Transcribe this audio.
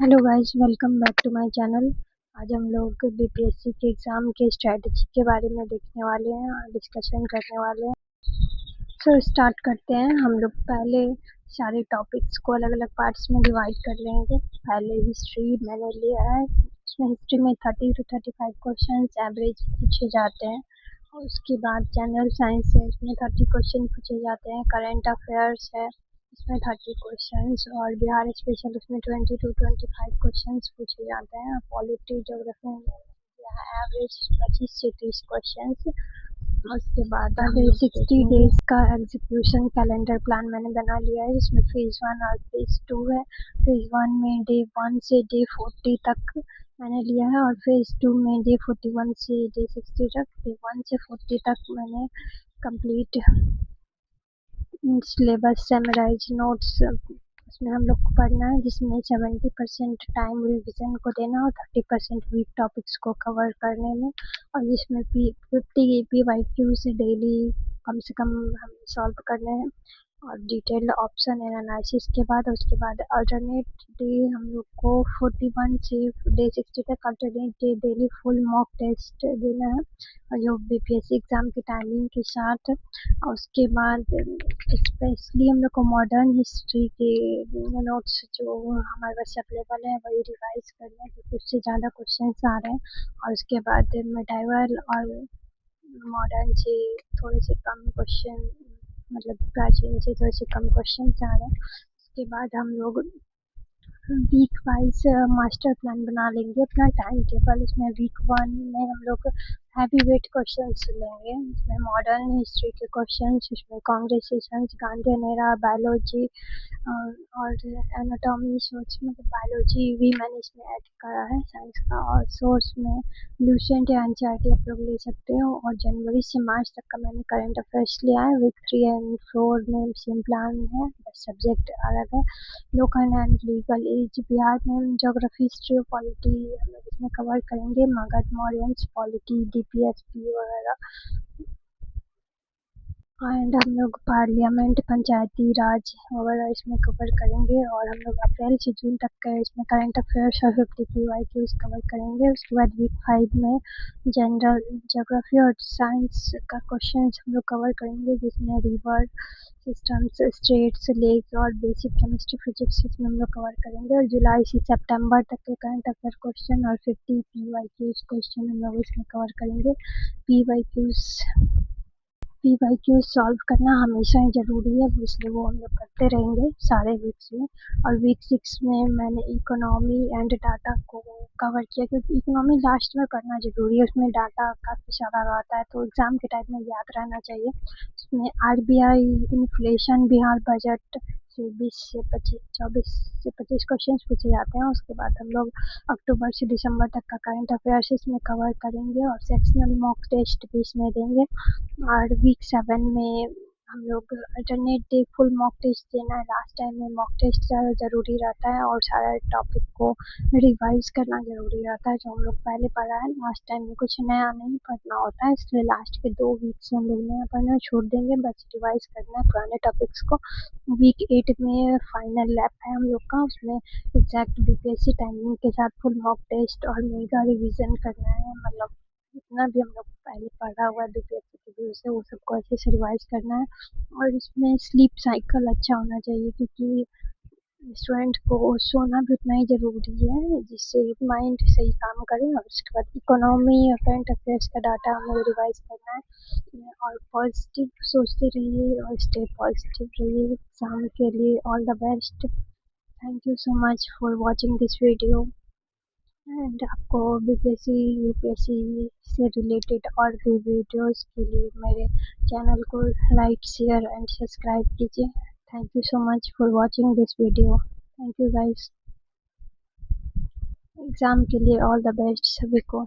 Hello guys, welcome back to my channel. आज हम लोग बीपीएससी के एग्ज़ाम के स्ट्रेटजी के बारे में देखने वाले हैं और डिस्कशन करने वाले हैं। सो स्टार्ट करते हैं। हम लोग पहले सारे टॉपिक्स को अलग अलग पार्ट्स में डिवाइड कर लेंगे। पहले हिस्ट्री मैंने लिया है, उसमें हिस्ट्री में 30 to 35 क्वेश्चन एवरेज पूछे जाते हैं। और उसके बाद जनरल साइंस है, उसमें 30 क्वेश्चन पूछे जाते हैं। करंट अफेयर्स है, उसमें 30 क्वेश्चंस। और बिहार स्पेशल, उसमें 20 to 25 क्वेश्चंस पूछे जाते हैं। पॉलिटी ज्योग्राफी में एवरेज 25 से 30 क्वेश्चंस। उसके बाद 60 डेज का एग्जीक्यूशन कैलेंडर प्लान मैंने बना लिया है, जिसमें फेज़ 1 और फेज़ 2 है। फेज़ 1 में डे 1 से डे 40 तक मैंने लिया है, और फेज़ 2 में डे 41 से डे 60 तक। डे 1 से 40 तक मैंने कंप्लीट सिलेबस समराइज नोट्स उसमें हम लोग को पढ़ना है, जिसमें 70% टाइम रिवीजन को देना और 30% वीक टॉपिक्स को कवर करने में। और जिसमें 50 PYQ से डेली कम से कम हमें सॉल्व करने हैं, और डिटेल्ड ऑप्शन एनालिसिस के बाद उसके बाद अल्टरनेट डे हम लोग को 41 से डे 60 तक alternate day daily full mock test देना है, और जो बीपीएससी एग्ज़ाम की टाइमिंग के साथ। और उसके बाद स्पेशली हम लोग को मॉडर्न हिस्ट्री के नोट्स जो हमारे पास अवेलेबल है वही रिवाइज करना है, क्योंकि उससे ज़्यादा क्वेश्चन आ रहे हैं। और उसके बाद मेटाइवल और मॉडर्न से थोड़े से कम क्वेश्चन, मतलब प्राचीन से थोड़े से कम क्वेश्चन आ रहे हैं। उसके बाद हम लोग वीक वाइज मास्टर प्लान बना लेंगे अपना टाइम टेबल। उसमें वीक 1 में हम लोग हैवी वेट क्वेश्चंस लेंगे, इसमें मॉडर्न हिस्ट्री के क्वेश्चंस, उसमें कांग्रेसेशंस, गांधीयन एरा, बायोलॉजी और एनाटॉमी, सोच मतलब बायोलॉजी भी मैंने इसमें ऐड करा है साइंस का। और सोर्स में लूसेंट या एनसीईआरटी आप लोग ले सकते हो। और जनवरी से मार्च तक का मैंने करंट अफेयर्स लिया है। वीक 3 एंड 4 में सेम प्लान है, बस सब्जेक्ट अलग है। Local and legal as Bihar में ज्योग्राफी, हिस्ट्री और पॉलिटी हम लोग इसमें कवर करेंगे। मगध, मौर्यंस, पॉलिटी, डीपीएसपी वगैरह। एंड हम लोग पार्लियामेंट, पंचायती राज वगैरह इसमें कवर करेंगे। और हम लोग अप्रैल से जून तक का इसमें करंट अफेयर्स और 50 PYQs कवर करेंगे। उसके बाद वीक 5 में जनरल ज्योग्राफी और साइंस का क्वेश्चन हम लोग कवर करेंगे, जिसमें रिवर सिस्टम्स, स्टेट्स, लेक्स और बेसिक केमिस्ट्री, फिजिक्स इसमें हम लोग कवर करेंगे। और जुलाई से सितंबर तक के करंट अफेयर क्वेश्चन और 50 PYQs क्वेश्चन हम लोग इसमें कवर करेंगे। PYQs सॉल्व करना हमेशा ही ज़रूरी है, इसलिए वो हम लोग करते रहेंगे सारे वीक्स में। और वीक 6 में मैंने इकोनॉमी एंड डाटा को कवर किया, क्योंकि इकोनॉमी लास्ट में पढ़ना ज़रूरी है, उसमें डाटा काफ़ी सारा रहता है, तो एग्ज़ाम के टाइम में याद रहना चाहिए। उसमें आरबीआई, इन्फ्लेशन, बिहार बजट से 24 से 25 क्वेश्चन पूछे जाते हैं। उसके बाद हम लोग अक्टूबर से दिसंबर तक का करंट अफेयर्स इसमें कवर करेंगे, और सेक्शनल मॉक टेस्ट भी इसमें देंगे। और वीक 7 में हम लोग alternate day full mock test देना है। लास्ट टाइम में मॉक टेस्ट ज़्यादा ज़रूरी रहता है, और सारा टॉपिक को रिवाइज करना ज़रूरी रहता है, जो हम लोग पहले पढ़ा है। लास्ट टाइम में कुछ नया नहीं पढ़ना होता है, इसलिए लास्ट के 2 वीक से हम लोग नया पढ़ना छोड़ देंगे, बस रिवाइज करना है पुराने टॉपिक्स को। वीक 8 में फाइनल लैब है हम लोग का, उसमें एग्जैक्ट बीपीएससी टाइमिंग के साथ फुल मॉक टेस्ट और मेगा रिविजन करना है। मतलब जितना भी हम लोग पहले पढ़ा हुआ है बीपीएससी के व्यू से, वो सबको अच्छे से रिवाइज करना है। और इसमें स्लीप साइकिल अच्छा होना चाहिए, क्योंकि स्टूडेंट को सोना भी उतना ही ज़रूरी है, जिससे माइंड सही काम करे। और उसके बाद इकोनॉमी और करंट अफेयर्स का डाटा हमें रिवाइज करना है। और पॉजिटिव सोचते रहिए और स्टे पॉजिटिव रहिए एग्ज़ाम के लिए। All the best. Thank you so much for watching this video. And आपको बीपीएससी यूपीएससी से रिलेटेड और भी वीडियोस के लिए मेरे चैनल को लाइक, शेयर एंड सब्सक्राइब कीजिए। Thank you so much for watching this video. Thank you guys. Exam के लिए ऑल द बेस्ट सभी को।